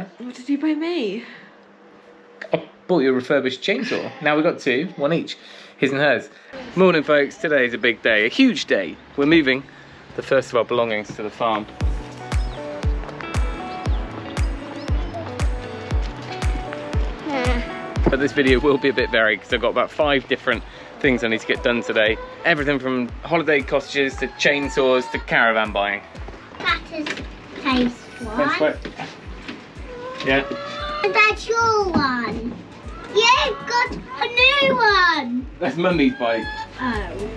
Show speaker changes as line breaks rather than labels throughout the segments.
buy?
What did you buy me?
I bought you a refurbished chainsaw. Now we've got two, one each. His and hers. Morning folks, today's a big day, a huge day. We're moving the first of our belongings to the farm. But this video will be a bit varied because I've got about 5 different things I need to get done today. Everything from holiday cottages to chainsaws to caravan buying.
That is place one.
That's what? Yeah.
And that's your one. You've got a new one.
That's Mummy's bike.
Oh.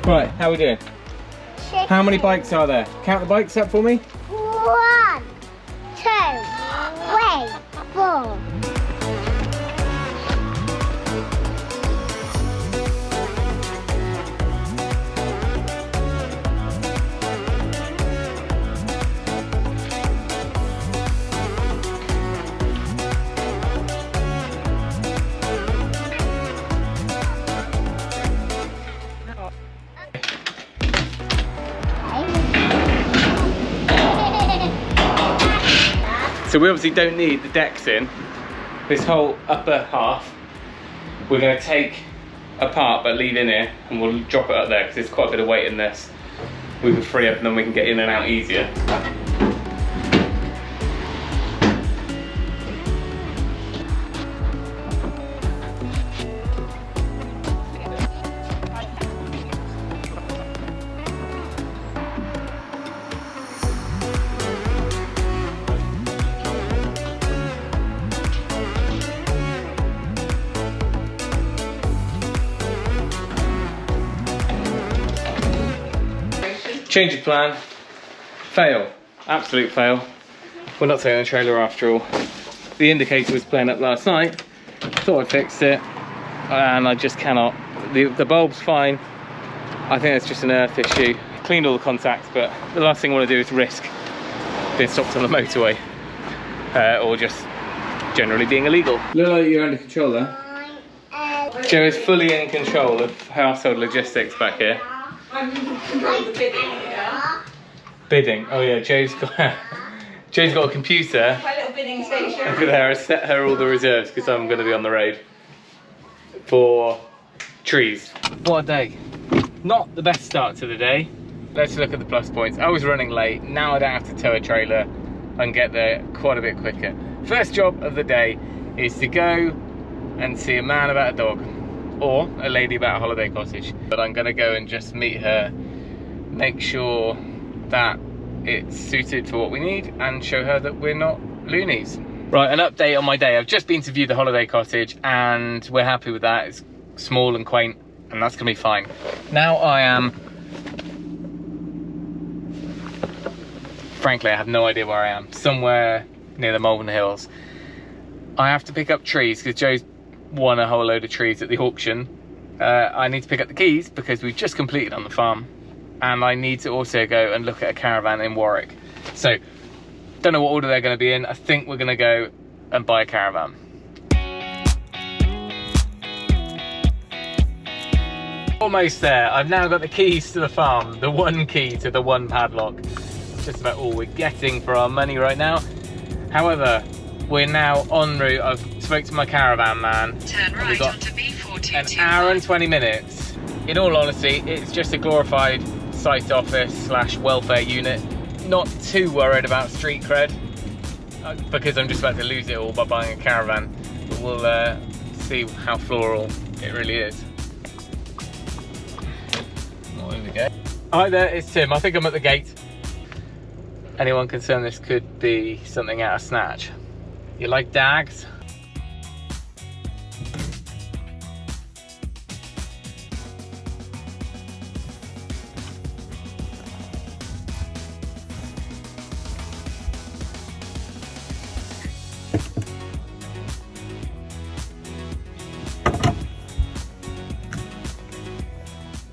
Right, how are we doing? How many bikes are there? Count the bikes up for me.
1, 2, 3, 4.
So we obviously don't need the decks in. This whole upper half we're going to take apart but leave in here, and we'll drop it up there because there's quite a bit of weight in this. We can free up and then we can get in and out easier. Change of plan, fail, absolute fail. We're not taking the trailer after all. The indicator was playing up last night, thought I fixed it, and I just cannot. The bulb's fine, I think it's just an earth issue. Cleaned all the contacts, but the last thing I want to do is risk being stopped on the motorway, or just generally being illegal. Look like you're under control there. Joe is fully in control of household logistics back here.
I'm in control of the bidding here.
Bidding. Oh yeah, Joe's got a computer.
My little bidding station.
Over there, I set her all the reserves because I'm going to be on the road for trees. What a day! Not the best start to the day. Let's look at the plus points. I was running late. Now I don't have to tow a trailer and get there quite a bit quicker. First job of the day is to go and see a man about a dog, or a lady about a holiday cottage. But I'm gonna go and just meet her, make sure that it's suited for what we need, and show her that we're not loonies. Right, an update on my day. I've just been to view the holiday cottage and we're happy with that. It's small and quaint and that's gonna be fine. Now I am, frankly, I have no idea where I am. Somewhere near the Malvern Hills. I have to pick up trees because Joe's won a whole load of trees at the auction. I need to pick up the keys because we've just completed on the farm, and I need to also go and look at a caravan in Warwick. So don't know what order they're going to be in. I think we're going to go and buy a caravan. Almost there. I've now got the keys to the farm, the one key to the one padlock. Just about all we're getting for our money right now. However, we're now en route. I've spoke to my caravan man.
Turn right
We've got
onto B42.
an hour and 20 minutes. In all honesty, it's just a glorified site office slash welfare unit. Not too worried about street cred because I'm just about to lose it all by buying a caravan. But we'll see how floral it really is. Oh, here we go. Hi there, it's Tim. I think I'm at the gate. Anyone concerned this could be something out of Snatch? You like dags?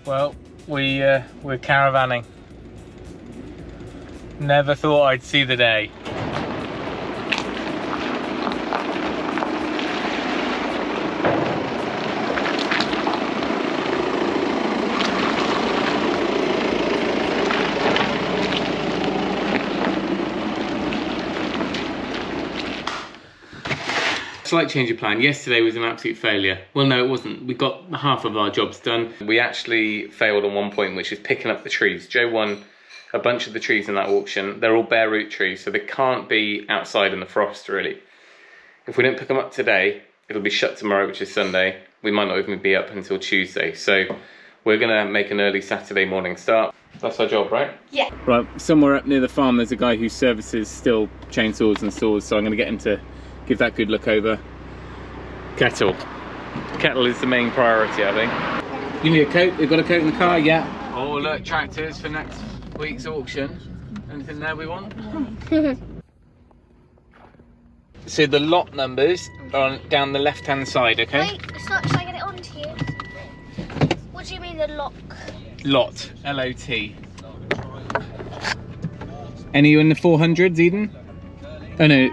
Well, we're caravanning. Never thought I'd see the day. slight change of plan. Yesterday was an absolute failure. Well, no, it wasn't. We got half of our jobs done. We actually failed on one point, which is picking up the trees. Joe won a bunch of the trees in that auction. They're all bare root trees, so they can't be outside in the frost, really. If we don't pick them up today, it'll be shut tomorrow, which is Sunday. We might not even be up until Tuesday. So we're gonna make an early Saturday morning start. That's our job, right?
Yeah.
Right, somewhere up near the farm, there's a guy who services still chainsaws and saws, so I'm gonna get him to give that a good look over. Kettle. Kettle is the main priority, I think. You need a coat? We've got a coat in the car, yeah. Oh, look, tractors for next week's auction. Anything there we want? So the lot numbers are down the left-hand side, okay?
Wait, it's not. Should I get it onto you? What do you mean the lock?
Lot, L-O-T. Any in the 400s, Eden? Oh no.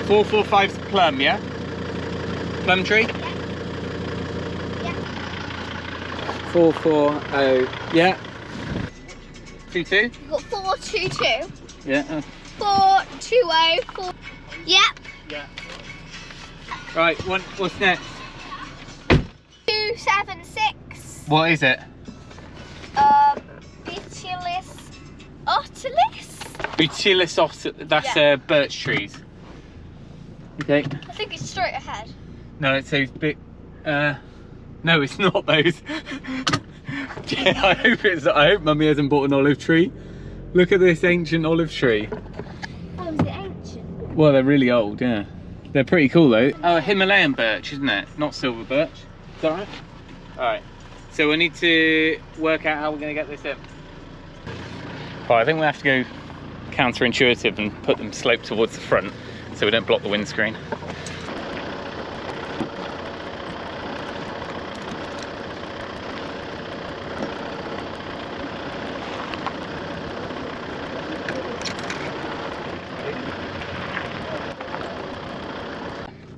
445's plum, yeah? Plum tree?
Yeah.
440, yeah. 22?
You've got 422.
Yeah.
420. 4. Yep.
Yeah. Right, what's next?
276.
What is it?
Butylus otilis.
Butylus otilis, that's
Yeah.
Birch trees. Okay.
I think it's straight ahead.
No, it says no, it's not those. Yeah, I hope Mummy hasn't bought an olive tree. Look at this ancient olive tree.
Oh, is it ancient?
Well, they're really old, yeah. They're pretty cool though. Oh, Himalayan birch, isn't it? Not silver birch. Is that right? Alright. So we need to work out how we're going to get this in. Well, I think we have to go counterintuitive and put them sloped towards the front so we don't block the windscreen.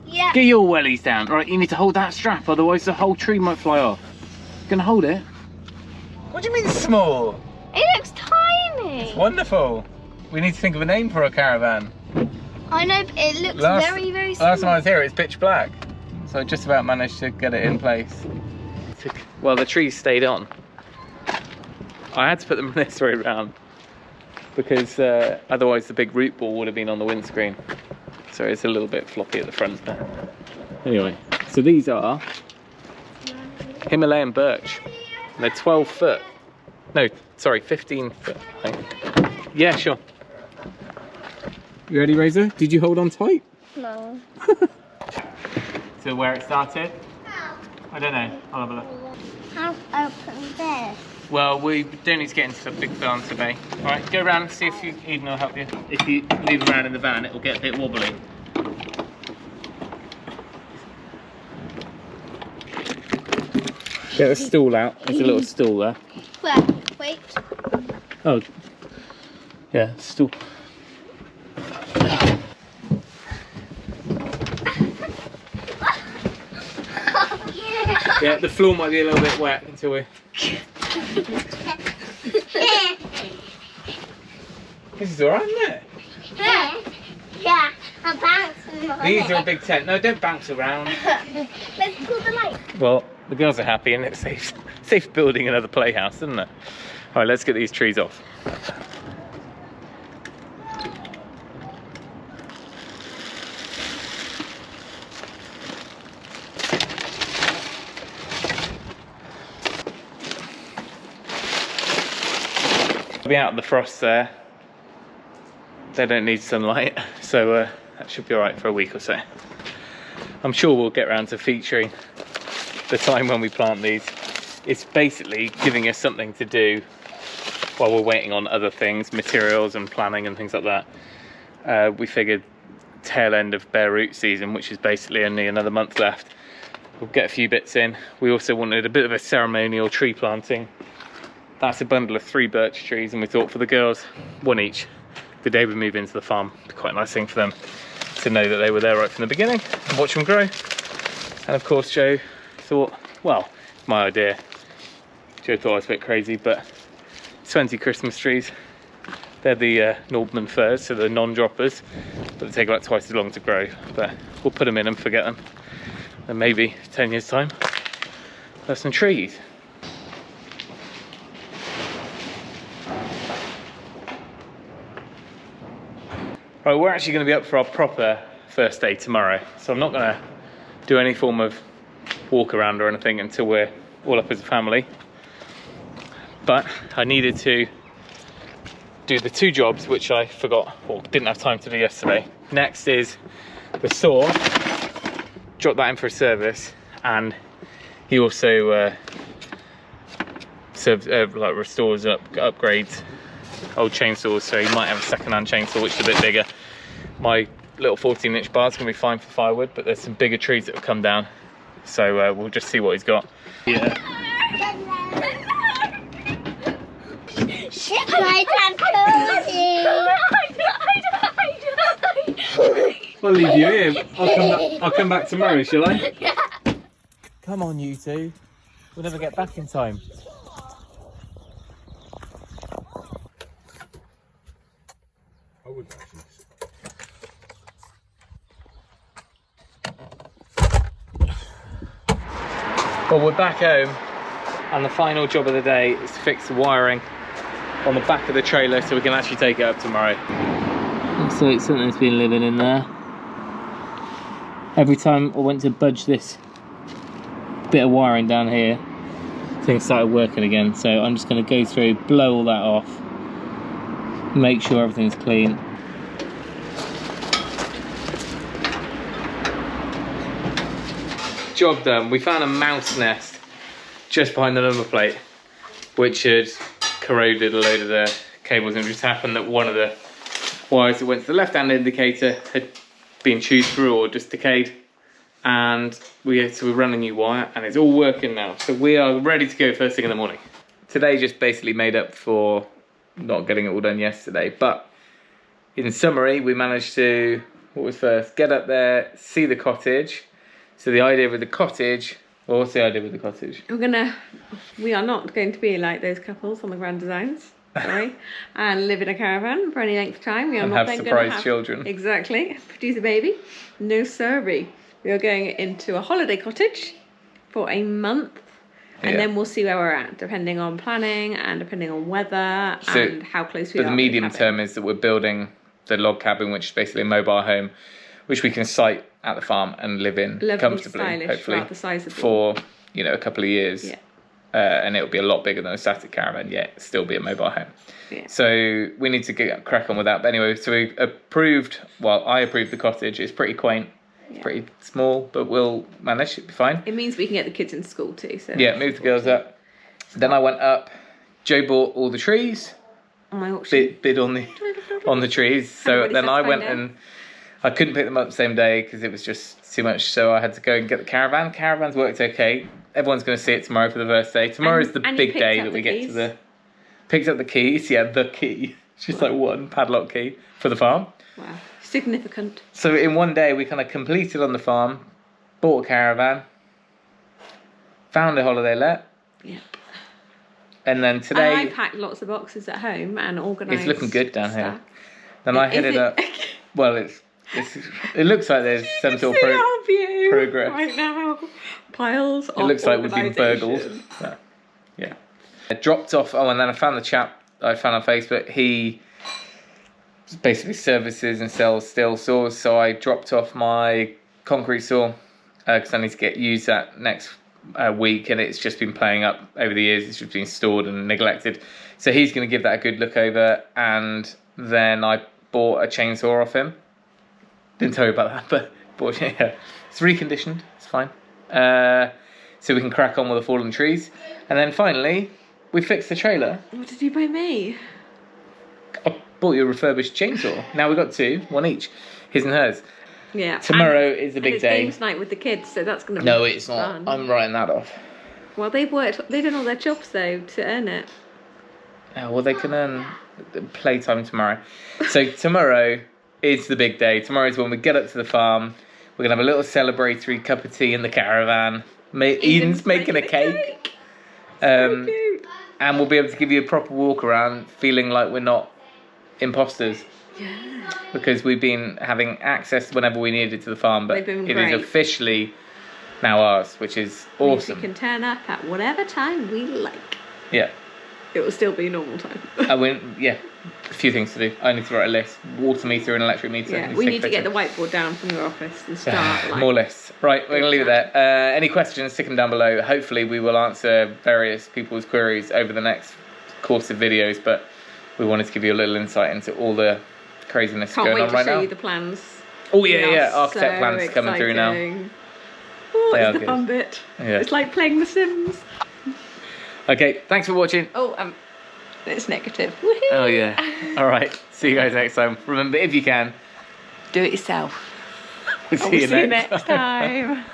Yeah.
Get your wellies down. Right, you need to hold that strap, otherwise the whole tree might fly off. Gonna hold it? What do you mean small?
It looks tiny.
Wonderful. We need to think of a name for a caravan.
I know, but it looks very, very small.
Last time I was here, it's pitch black. So I just about managed to get it in place. Well, the trees stayed on. I had to put them this way around because otherwise the big root ball would have been on the windscreen. So it's a little bit floppy at the front there. Anyway, so these are Himalayan birch. They're 12 foot. No, sorry, 15 foot, I think. Yeah, sure. You ready, Razor? Did you hold on tight?
No.
So where it started? I don't know. I'll have a look.
How open this?
Well, we don't need to get into the big barn today. Alright, go around and see if Eden will help you. If you leave around in the van, it will get a bit wobbly. Get the stool out. There's a little stool there.
Where? Wait.
Oh. Yeah, stool. Yeah, the floor might be a little bit wet until we... This is alright, isn't it?
Yeah, I'm bouncing on
These
it.
are a big tent. No, don't bounce around.
Let's pull the light.
Well, the girls are happy and it's safe building another playhouse, isn't it? Alright, let's get these trees off. Be out of the frost there. They don't need sunlight, so that should be alright for a week or so. I'm sure we'll get around to featuring the time when we plant these. It's basically giving us something to do while we're waiting on other things, materials and planning and things like that. We figured tail end of bare root season, which is basically only another month left, we'll get a few bits in. We also wanted a bit of a ceremonial tree planting. That's a bundle of 3 birch trees, and we thought for the girls, 1 each. The day we move into the farm, it'd be quite a nice thing for them to know that they were there right from the beginning and watch them grow. And of course Joe thought, well, it's my idea. Joe thought I was a bit crazy, but 20 Christmas trees, They're the Nordman firs, so the non-droppers, but they take about twice as long to grow. But we'll put them in and forget them. And maybe 10 years time, there's some trees. Right, we're actually going to be up for our proper first day tomorrow, so I'm not going to do any form of walk around or anything until we're all up as a family. But I needed to do the 2 jobs which I forgot or didn't have time to do yesterday. Next is the saw, drop that in for a service, and he also like restores, upgrades old chainsaws, so he might have a second-hand chainsaw which is a bit bigger. My little 14-inch bar is going to be fine for firewood, but there's some bigger trees that have come down, so we'll just see what he's got. Yeah. I'll leave you here. I'll come back tomorrow, shall I?
Yeah.
Come on, you two. We'll never get back in time.
I would actually.
Well, we're back home, and the final job of the day is to fix the wiring on the back of the trailer so we can actually take it up tomorrow. So it's something that's been living in there. Every time I went to budge this bit of wiring down here, things started working again. So I'm just going to go through, blow all that off, make sure everything's clean. Job done. We found a mouse nest just behind the number plate, which had corroded a load of the cables, and it just happened that one of the wires that went to the left-hand indicator had been chewed through or just decayed, and we run a new wire, and it's all working now. So we are ready to go first thing in the morning. Today just basically made up for not getting it all done yesterday, but in summary, we managed to, what was first, get up there, see the cottage. So the idea with the cottage, well, what's the idea with the cottage?
We are not going to be like those couples on the Grand Designs, sorry, and live in a caravan for any length of time. We are
And
not
have
then
surprise
gonna
children.
Exactly, produce a baby. No siree. We are going into a holiday cottage for a month, and then we'll see where we're at, depending on planning and depending on weather and how close we are.
But the medium term is that we're building the log cabin, which is basically a mobile home, which we can site at the farm and live in comfortably, hopefully, for a couple of years.
Yeah.
And it'll be a lot bigger than a static caravan, yet still be a mobile home.
Yeah.
So we need to get crack on with that. But anyway, so we approved. Well, I approved the cottage. It's pretty quaint, pretty small, but we'll manage. It'll be fine.
It means we can get the kids in school too. So
yeah, move the girls up. Then I went up. Joe bought all the trees.
On my auction.
Bid on the trees. So then I went and I couldn't pick them up the same day because it was just too much. So I had to go and get the caravan. Caravan's worked okay. Everyone's going to see it tomorrow for the first day. Tomorrow's the big day that we get to the... Picked up the keys. Yeah, the key. It's just like one padlock key for the farm.
Wow. Significant.
So in one day we kind of completed on the farm, bought a caravan, found a holiday let.
Yeah.
And then today...
And I packed lots of boxes at home and organised.
It's looking good down here.
Stuff.
Then I headed up... Well, it looks like there's some sort of progress
right now. Piles of
It looks like we've been burgled. Yeah. I dropped off. Oh, and then I found the chap I found on Facebook. He basically services and sells steel saws. So I dropped off my concrete saw because I need to use that next week, and it's just been playing up over the years. It's just been stored and neglected. So he's going to give that a good look over, and then I bought a chainsaw off him. Didn't tell you about that, but bought it. Yeah. It's reconditioned. It's fine. So we can crack on with the fallen trees, and then finally we fixed the trailer.
What did you buy me?
I bought you a refurbished chainsaw. Now we've got two, one each, his and hers.
Yeah.
Tomorrow is the big
it's
day.
Games night with the kids, so that's going to be
No, it's not.
fun.
I'm writing that off.
Well, they've done all their jobs though to earn it.
Oh, well, they can earn playtime tomorrow. So tomorrow is the big day. Tomorrow is when we get up to the farm. We're going to have a little celebratory cup of tea in the caravan. Eden's making a cake.
So cute.
And we'll be able to give you a proper walk around, feeling like we're not imposters.
Yeah.
Because we've been having access whenever we needed to the farm, but
They've been
it is
great.
officially now ours, which is awesome.
We can turn up at whatever time we like.
Yeah.
It will still be normal time.
Yeah, a few things to do. I need to write a list. Water meter and electric meter.
Yeah, we need to get the whiteboard down from your office and start like...
More lists. Right, we're going to leave it there. Any questions, stick them down below. Hopefully we will answer various people's queries over the next course of videos, but we wanted to give you a little insight into all the craziness
Can't
going
wait
on
to
right
show
now.
you the plans.
Oh
They
yeah,
are
architect
so
plans coming through now.
exciting. Oh,
They are
it's the
good.
fun bit.
Yeah.
It's like playing The Sims.
Okay, thanks for watching.
Oh, it's negative. Woohoo!
Oh yeah. All right, see you guys next time. Remember, if you can,
Do it yourself.
we'll
See you next time.